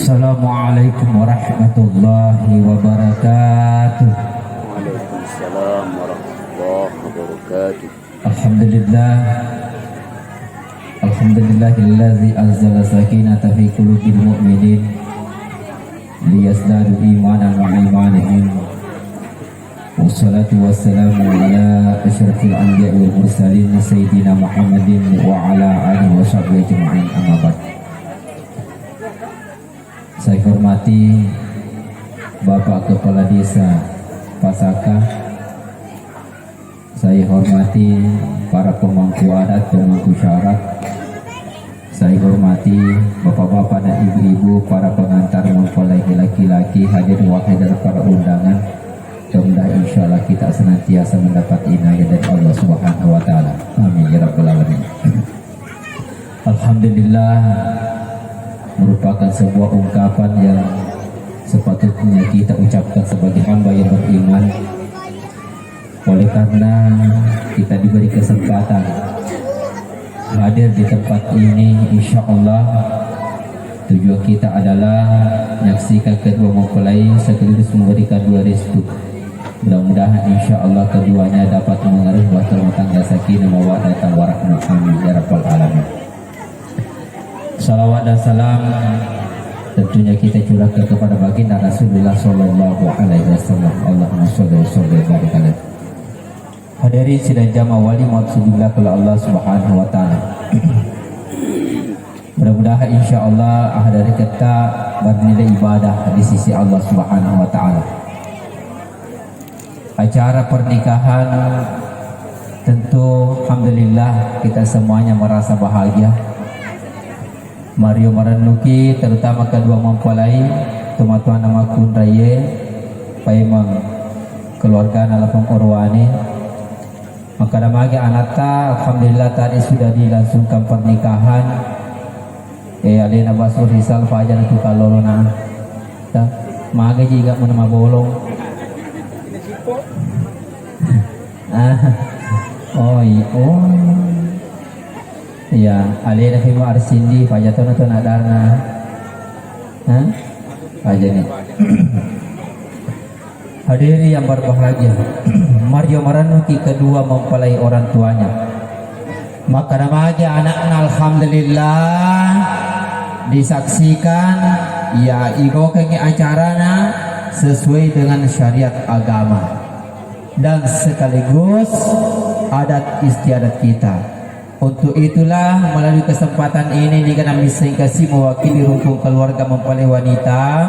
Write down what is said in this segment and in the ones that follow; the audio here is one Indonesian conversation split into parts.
Assalamualaikum warahmatullahi wabarakatuh. Waalaikumsalam warahmatullahi wabarakatuh. Alhamdulillahillazi anzala sakinata fi qulubil mu'minin liyazdadu imanan ma'a imanihim. Wassalatu wassalamu ala asyrafil anbiya'i wal mursalin sayyidina Muhammadin wa ala alihi wa sahbihi ajma'in, amma ba'd. Saya hormati Bapak Kepala Desa Pasaka, saya hormati para pemangku adat, pemangku syarat, saya hormati bapak-bapak dan ibu-ibu, para pengantar mempelai laki-laki, hadir wakil para undangan. Mudah-mudahan insyaallah kita senantiasa mendapat inayah dari Allah Subhanahu wa taala. Amin ya rabbal alamin. Alhamdulillah merupakan sebuah ungkapan yang sepatutnya kita ucapkan sebagai hamba yang beriman. Oleh karena kita diberi kesempatan hadir di tempat ini, insya Allah tujuan kita adalah menyaksikan kedua mempelai sekaligus memberikan dua restu. Mudah-mudahan insya Allah keduanya dapat mengaruhi rumah tangga sakinah mawaddah warahmah. Amin ya rabbal alamin. Salawat dan salam tentunya kita curahkan kepada baginda Rasulullah sallallahu alaihi wasallam. Allahumma shalli wa sallim wa barik alaihi. Hadirin sidang jamaah wali maksudillah kepada Allah Subhanahu wa taala. Mudah-mudahan insyaallah hari kita bernilai ibadah di sisi Allah Subhanahu wa taala. Acara pernikahan tentu alhamdulillah kita semuanya merasa bahagia. Mario Maranuki terutama kedua mempelai tuan nama kun raya paimang keluarga nalapong orwani maka damagi anata alhamdulillah tadi sudah dilangsungkan pernikahan alina basur risal fajar itu kalau na maga juga menama bolong ya, alena fimu arsindi fajatona tu nadarna. Fajani. Hadiri yang berbahagia. Mario Maranuki kedua mempelai orang tuanya. Maka namanya anaknya alhamdulillah disaksikan ya igokengi acarana sesuai dengan syariat agama dan sekaligus adat istiadat kita. Untuk itulah melalui kesempatan ini kami kasih mewakili rukun keluarga mempelai wanita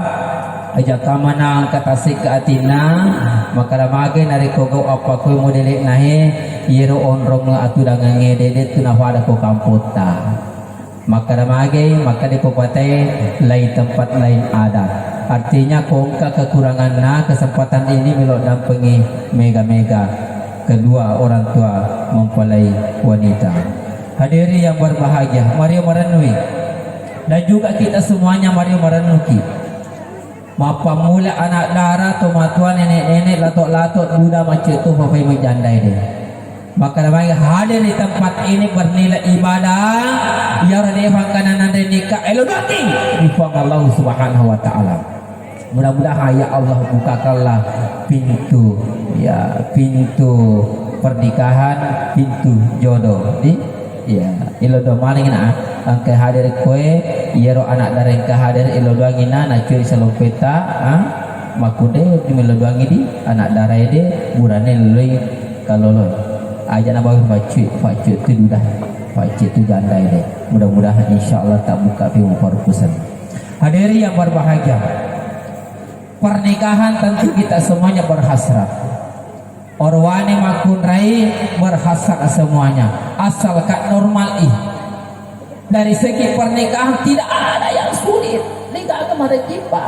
ajak kamana angkat asik ke atina maka ramage nari kogo apa ko modelek nahe yero onrong atu dangan ngedede tu nafada ko kamputa maka ramage maka di popate lain tempat lain adat. Artinya kongka kekurangan na kesempatan ini melok dampengi mega-mega kedua orang tua mempelai wanita. Hadiri yang berbahagia, Mario Maranuki dan juga kita semuanya Mario Maranuki. Mapa mula anak dara tomatuan nenek-nenek latok-latok budak macam tu papai menjandai dia. Maka namanya hadir di tempat ini bernilai ibadah ya radefang kanan dan nikah elodati difang Allah Subhanahu wa taala. Mudah-mudahan ya Allah bukakanlah pintu pintu pernikahan, pintu jodoh ya ilodo maling na angke hadir kue yero anak dari angke hadir ilodo angina na cuy salompeta makude ilodo angidi anak darai de burane lelui kalolo aja na bawa facu tu dudah facu tu jandai de. Mudah-mudahan insyaallah tak buka film perkusan. Hadiri yang berbahagia, pernikahan tentu kita semuanya berhasrat. Orwane makun rai berhasrat semuanya asalkan normal dari segi pernikahan tidak ada yang sulit nikah kemarin kipat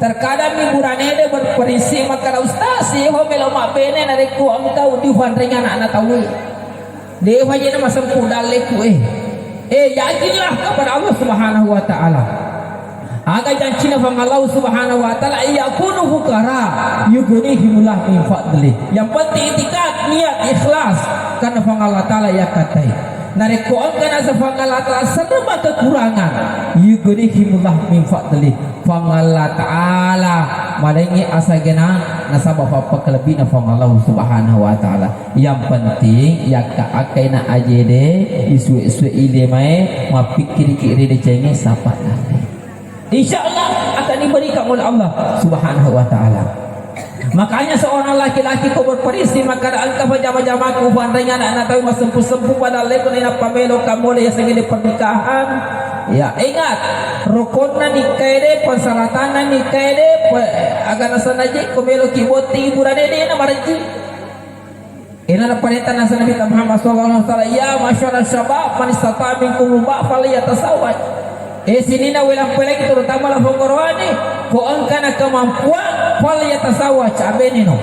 terkadang hiburan ini berperisi maka ustaz si homelo mak bene dari ku engkau di ringan anak tahu dia wajib masam kudale ku yakinlah kepada Allah Subhanahu wa taala. Aga janjina fang Allah Subhanahu wa taala yakunu fuqara yughnihimullah min fadli. Yang penting itikad niat ikhlas karena fang Allah taala ya katai. narikoon ka na sa pangalata sa nama kekurangan yughnihimullah min fadli pangallah ta'ala malengi asagena nasabah apa kelebihan Allah subhanahu wa ta'ala. Yang penting ya kaakai na ajede isu-isu ide mai mapikir-kiri de cenge sapat insyaallah akan diberikan oleh Allah subhanahu wa ta'ala. Makanya seorang laki-laki kau berperisi maka angka pajama-jama ku bandanya anak tahu sempuh-sempuh pada lekon ina pamelo kamu le yang di pernikahan. Ya ingat rukunna nikah de persyaratan nikah de agar sanaje komelo kiboti hiburan de na marji. Ina na perintah nasa Nabi Muhammad sallallahu alaihi wasallam ya masyarakat syabab man istata minkum ba falyatasawwaj. Sini na wilang pelek terutama lah pengorwani ko angka na kemampuan falyatasawwaj abeni no.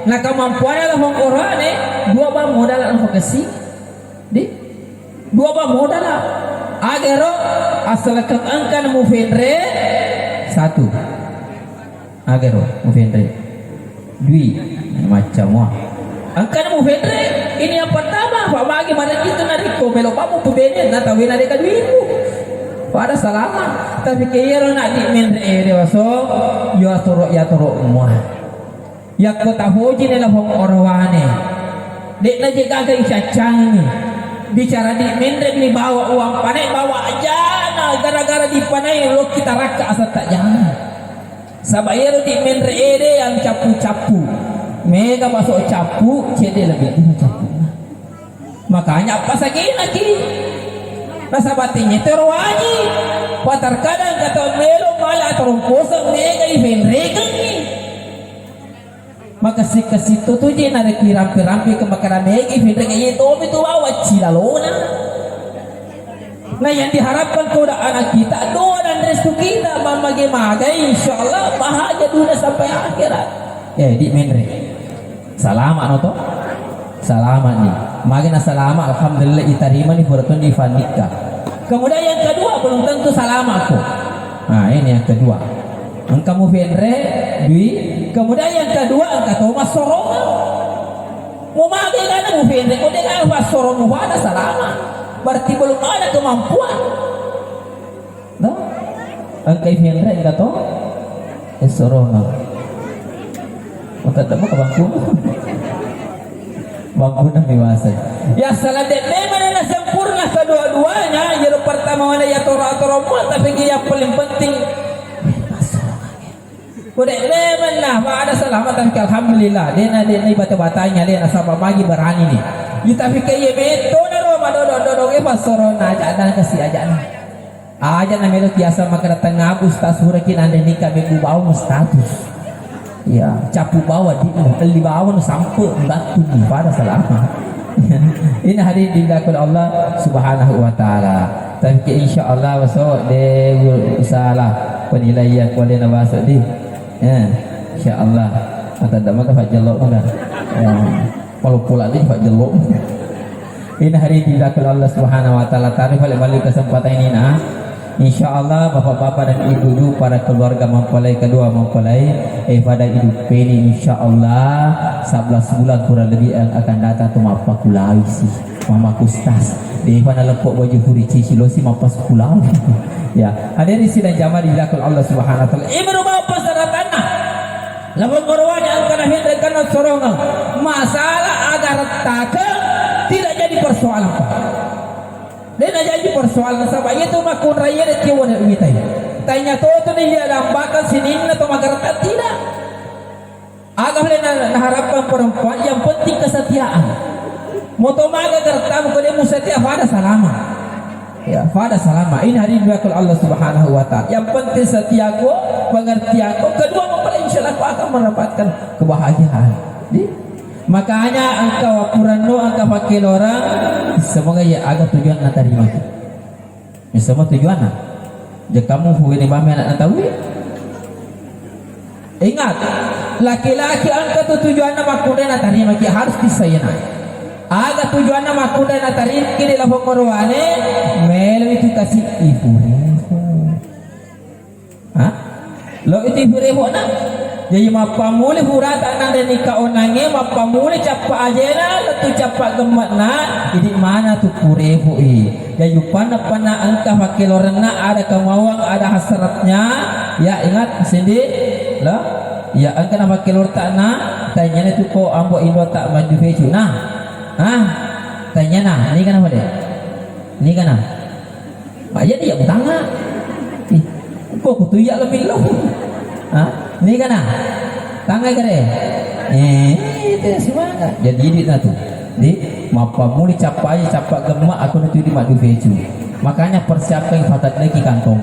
Na kemampuan lah pengorwani dua ba modal ang pagkasi. Di dua ba modal agero asal kang angka na mufenre satu agero mufenre dui macam wah angka na mufenre ini yang pertama pak bagi mana itu nariko melo pamu pubene na tawin na deka duimu pada salama tapi kira nak di menre dewaso yo atoro muah yak kota hoji nela hong orwane dek na jaga ga isacang ni bicara di menre ni bawa uang panai bawa aja nah gara-gara di panai lo kita raka asal tak jangan sabayero di menre yang capu-capu mega masuk capu cede lebih capu makanya apa lagi lagi rasa batinnya terwaji patar kadang kata melo malah terungkosang mega ibenregang ni maka situ tu je narik rampi-rampi ke makanan mega ibenregang itu bawa cilalona. Nah yang diharapkan kepada anak kita doa dan restu kita bagaimana insyaallah bahagia dunia sampai akhirat ya di menre salamat noto salamat nih magina salamat alhamdulillah diterima nih beratun di nikah. Kemudian yang kedua belum tentu salamat kok. Nah ini yang kedua engkamu venre dui. Kemudian yang kedua engkau Thomas sorongan mau magi kan mu venre kau dengan pas sorong mu ada salamat berarti belum ada kemampuan no engkau venre engkau to sorongan maka temu ke bangku bangku nak dewasa ya salah dek memang sempurna kedua-duanya yang pertama mana ya toro-toro tapi yang paling penting Kudek lemen lah, ada selamat tapi alhamdulillah. Dia nak bata-batanya dia nak sampai pagi berani ni. Kita fikir ye beto na Roma do pasoro na aja dan kasih aja na. Aja na melo biasa makana tengah ustaz hurakin ande nikah minggu bawa status. Ya, capu bawa di bawah sampai batu ni pada selamat. Ini hari dilakukan Allah Subhanahu wa taala. Tapi insyaallah besok dia usahalah penilaian kualina bahasa di. Ya, insyaallah. Kata dak maka Pak Jelok kan. Kalau pula ni Pak Jelok. Ini hari dilakukan Allah Subhanahu wa taala. Tarikh balik kesempatan ini nah. Insyaallah bapak-bapak dan ibu-ibu para keluarga mempelai kedua mempelai pada hidup ini insyaallah 11 bulan kurang lebih yang akan datang tu mapa kulai sih mama kustas di mana lepok baju hurici silosi mapa sepulau ya hadirin sidang jamaah dilakukan Allah Subhanahu wa taala berubah persyaratannya lamun berwanya angkana hidrekan sorongan masalah agar takkan tidak jadi persoalan apa dan jadi persoalan sabab itu makun raya de tiwan umitai tanya tu ni dia lambakan sini atau magarata tidak agak lena harapan perempuan yang penting kesetiaan moto maga gertam ko dia musetia pada salama ya pada salama ini hari dilakukan Allah Subhanahu wa taala yang penting setia ko pengertian ko kedua mempelai insyaallah kau akan mendapatkan kebahagiaan makanya engkau apurano engkau pakai orang semoga ya agak tujuan nak terima ini semua tujuan nak jika kamu huwini bami anak tahu ingat laki-laki engkau tujuan nak makuda nak terima harus disayana agak tujuan nak makuda nak terima kini lah pengorwane melu itu kasih ibu ha lo itu ibu nak Jadi mapamuli hurata nang dan ika onange mapamuli capa ajena letu capa gematna ini mana tu kurehu i. Jadi pana angka fakilorna ada kemauan ada hasratnya ya ingat sini lah ya angka nama kilor tak na tanya tu ko ambo indo tak maju feju nah tanya nah ni kan apa deh ni kan nah aja dia bertanya kok kutu ya lebih loh ni kan nah tangai kare itu semangat jadi di tu di mapa muli capa aja capa gemak aku nanti di madu feju makanya persiapkan fatat lagi kantong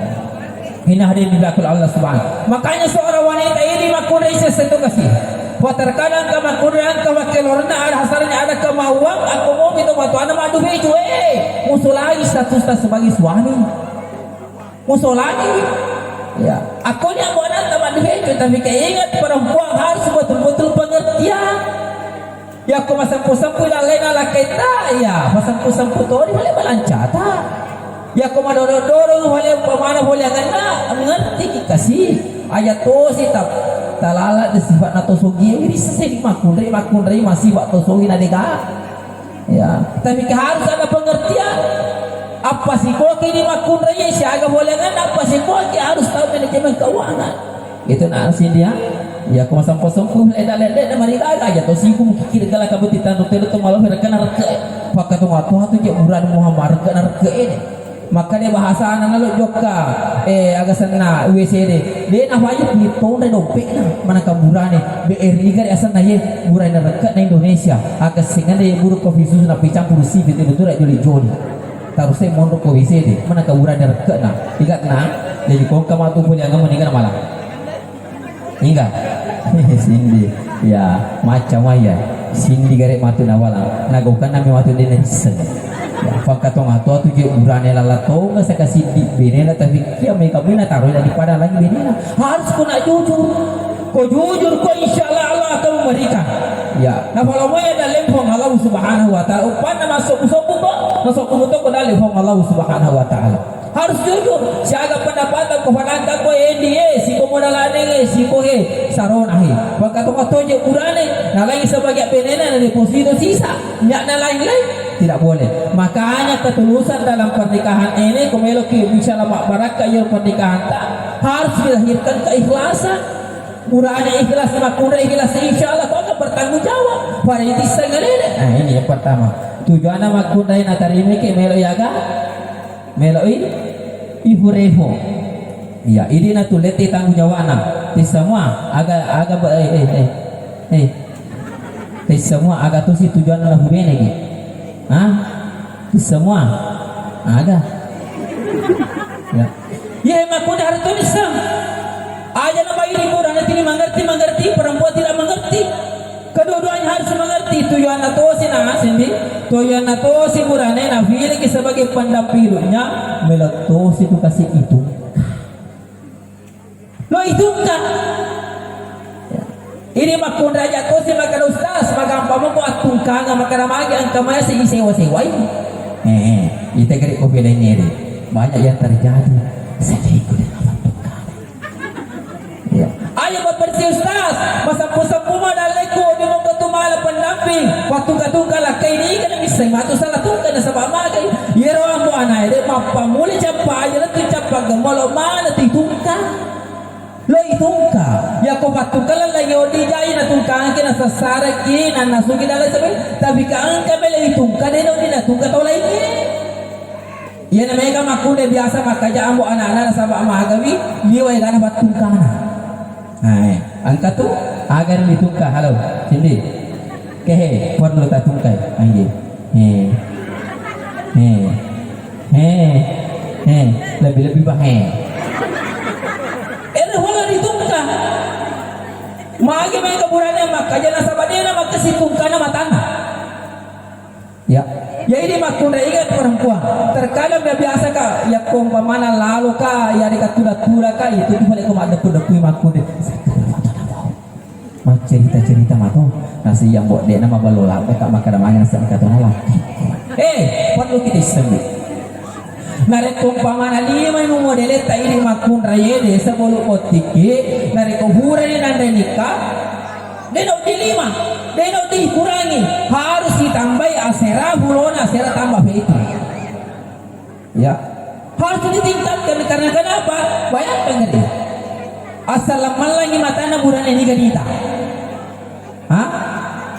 ini hadir di belakang Allah Subhanahu makanya seorang wanita ini makurai sesuatu kasih terkadang kemakuran kemakilorna ada hasarnya ada kemauan aku mau itu waktu anak madu feju musuh lagi statusnya sebagai suami musuh lagi ya aku ni buat anak madu feju tapi keingat perempuan harus betul-betul pengertian ya aku masam-sampu lain ala kita ya masam-sampu tu ni boleh belancata ya aku madoro-doro boleh pemana boleh kena mengerti kasih ayat tu si talala de sifat na tosogi ini sesedi makunri masih bak tosogi na dega ya tapi harus ada pengertian apa sih kok ini makunri si aga boleh kan apa sih kok harus tahu manajemen keuangan itu nak sin dia ya aku masam posongku leda mari aja to singku kikir gala kabuti tanu telu to malah mereka narke pakai tu ngatu je murah Muhammad narke ini makanya bahasa anak lo joka agak sana WCD dia apa aja piton dan dompet lah mana kaburan nih BRI kan asal naya burai neraka di Indonesia agak singan dia buruk kopi susu nak picang purusi betul-betul rak joli taruh saya mondok ke WCD mana kaburan neraka nah ingat nah jadi kau kamu tu punya kamu meninggal malam ingat Cindy ya macam aja Cindy garek matu nawala nagokan nami matu di netizen pagkatong ato tu je urane lalato nga sa kasi di benena tapi kia may kabina taruh daripada lagi benena harus ko nak jujur ko insyaallah Allah akan memberikan ya na kalau mo ada lempong Allah Subhanahu wa taala upan na masuk ko dali lempong Allah Subhanahu wa taala harus jujur siaga pendapatan ko pananta ko si ko modalane si ko saron ahi pagkatong ato je urane na lagi sebagai benena na deposito sisa nyak na lain-lain tidak boleh. Makanya ketulusan dalam pernikahan ini kemeloki bicara barakah yang pernikahan harus dilahirkan keikhlasan. Murahnya ikhlas makuna ikhlas insyaallah kau akan bertanggung jawab. Pada itu sengaja. Nah ini yang pertama. Tujuan makuna ini tarimi ke melo yaga. Melo ibu revo. Ya ini na tuleti tanggung jawab na. Di semua agak semua agak tu si tujuan lah hubungan lagi. Semua ada ya makuna harus Islam aja nama ini murah nanti mengerti perempuan tidak mengerti kedua-duanya harus mengerti tujuan atau si sini tujuan atau si murahnya nafili sebagai pendampingnya meletos itu kasih itu lo itu kan ini makun raja tu si makan ustaz makan paman ko atungkang makan ramagi ang kamaya si sewa-sewa ini kita gerik kopi lainnya deh banyak yang terjadi saya ikut dengan atungkang ya ayo bersih ustaz masapu-sapu madaleko di mong ketumala pendamping waktu katungkang lah kay ini kan bisa matu salah tungkang na sabah magay yero ang mo anay deh mapamuli capa aja tu capa gemolo mana titungkang lo itungka ya ko patukalan lagi odi jai na tungka ke na sasara ki na nasuki dala sabi tapi ka ka bele itungka de no na tungka to lai ya na mega makune biasa makaja ambo anak-anak sabak mahagawi liway kana batungka na angka tu agar ditungka halo sini kehe perlu tatungka anjing lebih bahaya magi may kaburannya maka jana sabadena maka situngkana matana ya ini makuna ingat perempuan terkadang dia biasa ka ya kong pamana lalu ka ya dikatula-tula ka itu boleh ko madepui makuna mau cerita mato nasi yang buat dia nama balola ka maka namanya nasi katona lah perlu kita sebut Nare kumpamana lima nu modele ta ini makun raye de sebolu otiki nare kuhura ni nande nikah deno di lima deno dikurangi harus ditambahi asera hulona asera tambah itu ya harus ditingkatkan karena kenapa bayangkan ngeri asal malangi matana buran ini ganita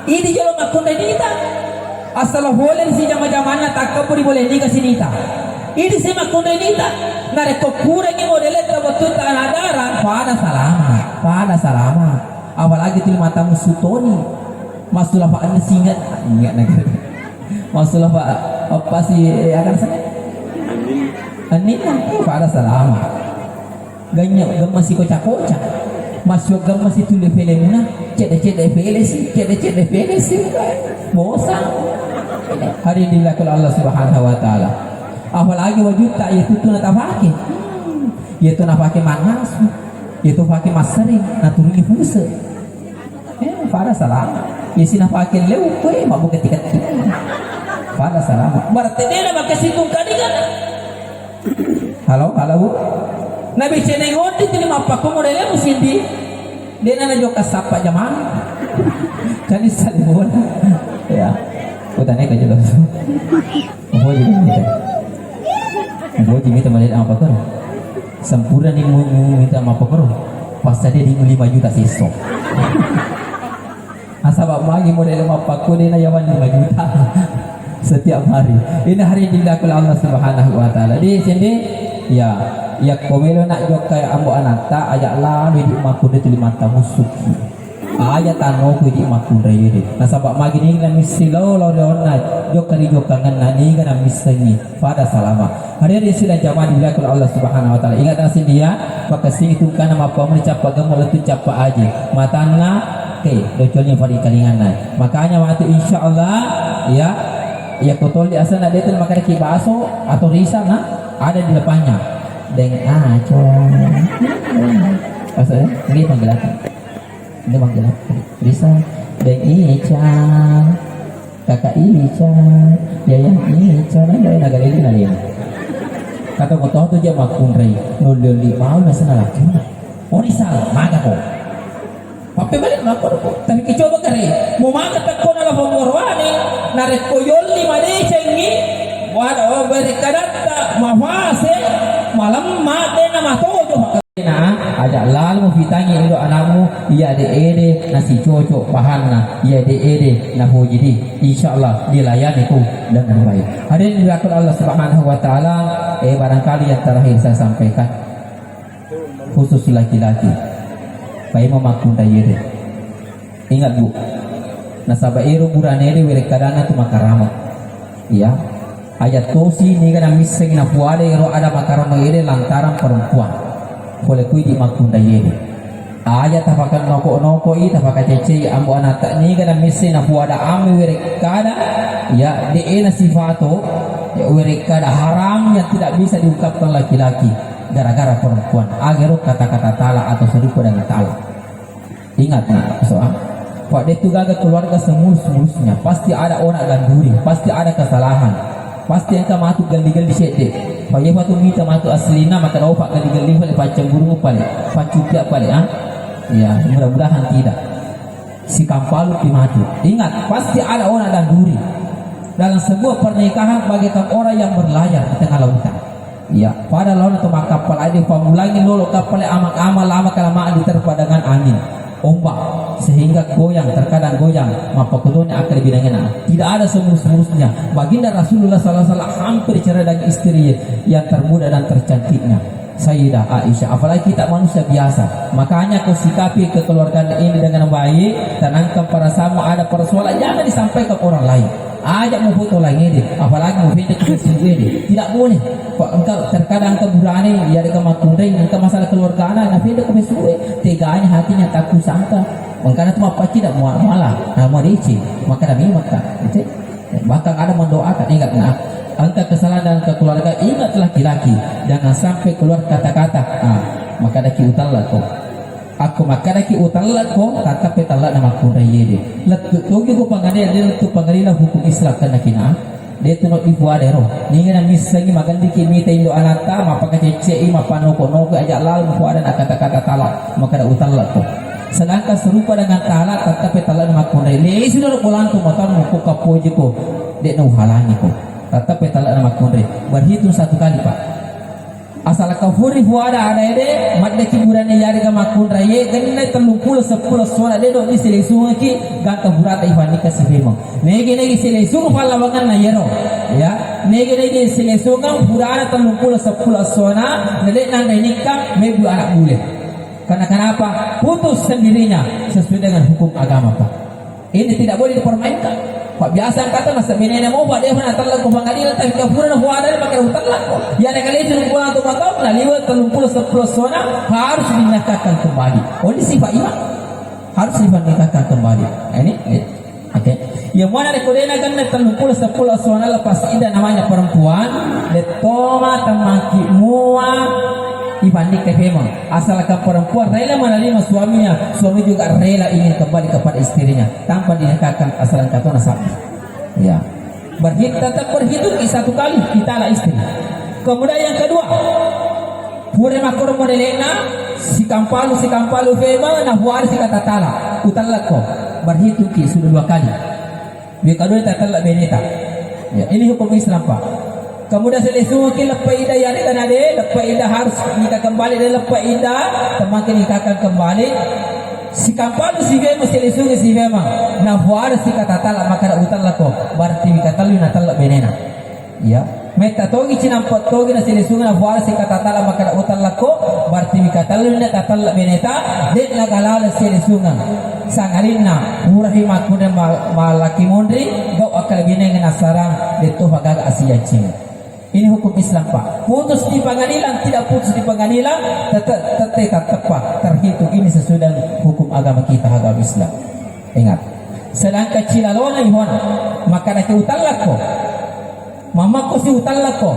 ini jolo makun ganita asal boleh si jama-jamana takaburi boleh ni kasinita ini si makun ganita nare kukurangi modele terbetul tanah darah pada salama apalagi tuh matamu sutoni masulah pak anda singat ingat negara masulah pak apa sih akan saya anina pada salama ganyak gam masih kocak-kocak masuk gam masih tulis filmnya cede sih bosan hari ini dilakukan Allah Subhanahu Wa Taala apalagi wajib tak itu tuh nak pakai itu nak pakai manas itu pakai masering naturuni fungsi pada salah isi nak pakai leu kue mau ketika pada salah berarti dia nak pakai situng kadingan halo bu nabi ceneng hoti terima apa modalnya musim di dia nak joka sapa zaman jadi salibon ya utane ka jelas mau jadi minta melihat apa kau sempurna ni minta apa kau pas tadi di 5 juta siswa asal bagi model apa kau dia yawan 5 juta setiap hari ini hari dilakukan Allah Subhanahu Wa Taala di sini ya komelo nak jok kayak ambo anata ajak lah di makun itu 5 tahun suki ayat tano ku di makun raya nasabak magi ni na misilo lo na jok kali jok kangen nani kana misengi pada salama hari ini sila jamaah dilakukan Allah Subhanahu Wa Taala ingat nasi dia pakasi itu kana apa mencap agama letu capa aja matana ke docolnya pada kalingan makanya waktu insyaallah ya kotol di asana dia tu makan ki baso atau risang ada di depannya deng asal ini panggilan risang deng ican kakak ican yayang ican ada negara ini nalih kata kotol tu dia makun rei nol mau nasa laki oh risang maga ko pape balik na ko tapi kicoba kare mo maga takko na pamorwani nare koyol ni made cengi wado berikadatta mafase malam mate na matojo na ajak lal mo fitangi indo anakmu iya de nasi cocok pahanna iya de na hojidi insyaallah dilayani ku dengan baik hari ini dilakukan Allah Subhanahu Wa Taala barangkali yang terakhir saya sampaikan khusus laki-laki bayi memakun dayere ingat bu nasaba ero buranere were kadana tu makarama ya ayat tosi ni kana miseng na puade ero ada makarama ere lantaran perempuan boleh kui di makun dayere ayat tapakan noko i tapakan cece ambo anata ni kana miseng na puada ame were kada ya de ena sifato ya were kada haram yang tidak bisa diungkapkan laki-laki gara-gara perempuan agar kata-kata tala atau serupa dengan tala ingat soal Pak dia tu gagal keluarga semulus-mulusnya pasti ada orang ganduri pasti ada kesalahan pasti yang matuk gali-gali sete Pak dia tu minta matuk aslina maka opak gali-gali boleh pacang burung pale pacupiak pale ya mudah-mudahan tidak si kampalu dimatu ingat pasti ada orang ganduri dalam sebuah pernikahan bagaikan orang yang berlayar di tengah lautan ya pada lawan atau kapal ada pamulangi lolo kapal amak-amal lama kelamaan diterpa dengan angin ombak sehingga goyang terkadang goyang maka keduanya akan dibidangkan tidak ada semulus-mulusnya baginda Rasulullah SAW hampir cerai dengan istri yang termuda dan tercantiknya Sayyidah Aisyah apalagi kita manusia biasa makanya kau sikapi kekeluargaan ini dengan baik tenangkan para sama ada persoalan jangan disampaikan orang lain ajak mau foto lagi deh apalagi mau video ke sini deh tidak boleh engkau terkadang engkau berani ya dekat makundeng engkau masalah keluarga anak video ke Facebook teganya hatinya takut sangka makanya cuma apa tidak malah nama dici maka dah maka bahkan ada mendoakan ingat angka kesalahan dan kekeluarga ingat laki-laki jangan sampai keluar kata-kata maka dah kiutan lah kau aku makana ki utalla ko kata petalla nama kunda yede lat tugi ko pangane dia tu pangalina hukum Islam kana kina dia tu nak ibu ada roh ni kan misalnya makan dikit mita indo anata maka cecei maka noko ajak lal ibu ada nak kata-kata talak maka ada utang lah tu sedangkan serupa dengan talak tetapi talak dengan kundai ni sudah pulang tu motor muku kapo je ko dia nak halangi ko tetapi talak dengan kundai berhitung satu kali pak asal kafuri huada ada ide madde kiburan ni yari ga makun raye ganne 30 10 sona de do ni selesunga ki ganta burata ifani ka sibemo nege selesunga pala wangan na yero ya nege selesunga burana 30 10 sona nele nang nikah mebu anak bule karena kenapa putus sendirinya sesuai dengan hukum agama Pak ini tidak boleh dipermainkan Pak biasa kata masa binene mau Pak dia mana talak ke pengadilan tapi kafuran huada pakai hutang lah ya ada kali itu pulang tu maka nah liwat 30 10 sona harus dinikahkan kembali oh ini sifat iman harus dinikahkan kembali ini oke yang mana rekodena kan 30 10 sona lepas ida namanya perempuan letoma tamaki mua ibanding ke memang asalkan perempuan rela menerima suaminya suami juga rela ingin kembali kepada istrinya tanpa dinikahkan asalan kata nasab ya tetap berhitung satu kali kita lah istri kemudian yang kedua pure makor modelena si kampalu memang nah buar si kata tala utalak ko berhitung ki sudah 2 kali dia kedua tatalak beneta ya ini hukum Islam Pak kemudian selesu ki lepas ida yani kan ada lepas ida harus nikah kembali dan lepas ida temakin nikahkan kembali si kampal si vema selesu si vema na buar si kata talak maka utal lako berarti kata lu na talak benena ya meta togi cinam togi na selesu na buar si kata talak maka utal lako berarti kata lu na talak beneta det na galal selesu na sangalina murahi makuna malaki mondri gau akal bineng na sarang deto hagaga asia cing ini hukum Islam Pak putus di pengadilan tidak putus di pengadilan tetap tepat terhitung ini sesuai dengan hukum agama kita agama Islam ingat sedangkan cilalona ihona maka nak utang lako mama ko si utang lako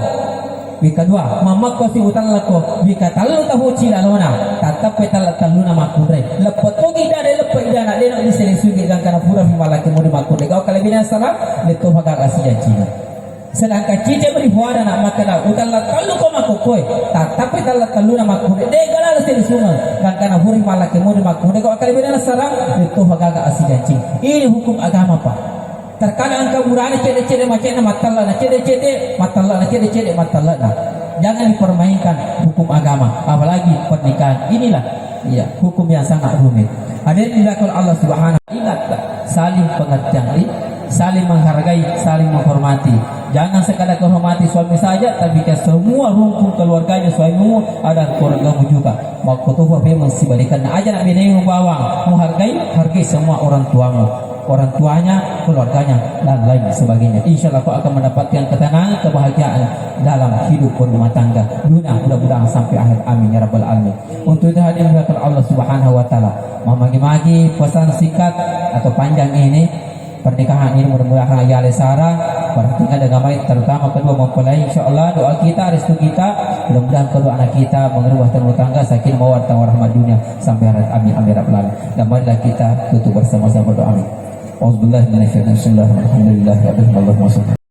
bika dua mama ko si utang lako bika talu tahu cilalona tetap taluna makure lepat togi dari lepat ida nak dia nak diselesugi dengan kana pura malaki mo makure kau kalau bina salah leto haga asia Cina sedangkan cice beri huara nak makan utal la kalu ko makokoi tapi tala kalu na makure de gala sel sunga kan kana huri malake mo makure ko akali bena sarang itu hagaga asijanci ini hukum agama Pak terkadang engkau burani cede-cede macam matalla na cede-cede matalla na jangan dipermainkan hukum agama apalagi pernikahan inilah ya hukum yang sangat rumit hadirin dirahmati Allah Subhanahu ingat saling pengertian saling menghargai saling menghormati jangan sekadar menghormati suami saja tapi ke semua rumpun keluarganya suamimu ada keluargamu juga waktu tu memang sebalikan aja nak bina bawang menghargai semua orang tuanya keluarganya dan lain sebagainya insyaallah kau akan mendapatkan ketenangan kebahagiaan dalam hidup rumah tangga dunia mudah-mudahan sampai akhir amin ya rabbal alamin untuk itu hadirin Allah Subhanahu wa taala memagi-magi pesan singkat atau panjang ini pernikahan ini mudah-mudahan ya lesara perhatikan dengan baik terutama kedua mempelai insyaallah doa kita restu kita mudah-mudahan kedua anak kita mengerubah rumah tangga sakin mawaddah warahmah dunia sampai akhirat amin amin rabbal alamin dan marilah kita tutup bersama-sama berdoa amin auzubillahi minasyaitonir rajim alhamdulillahirabbil alamin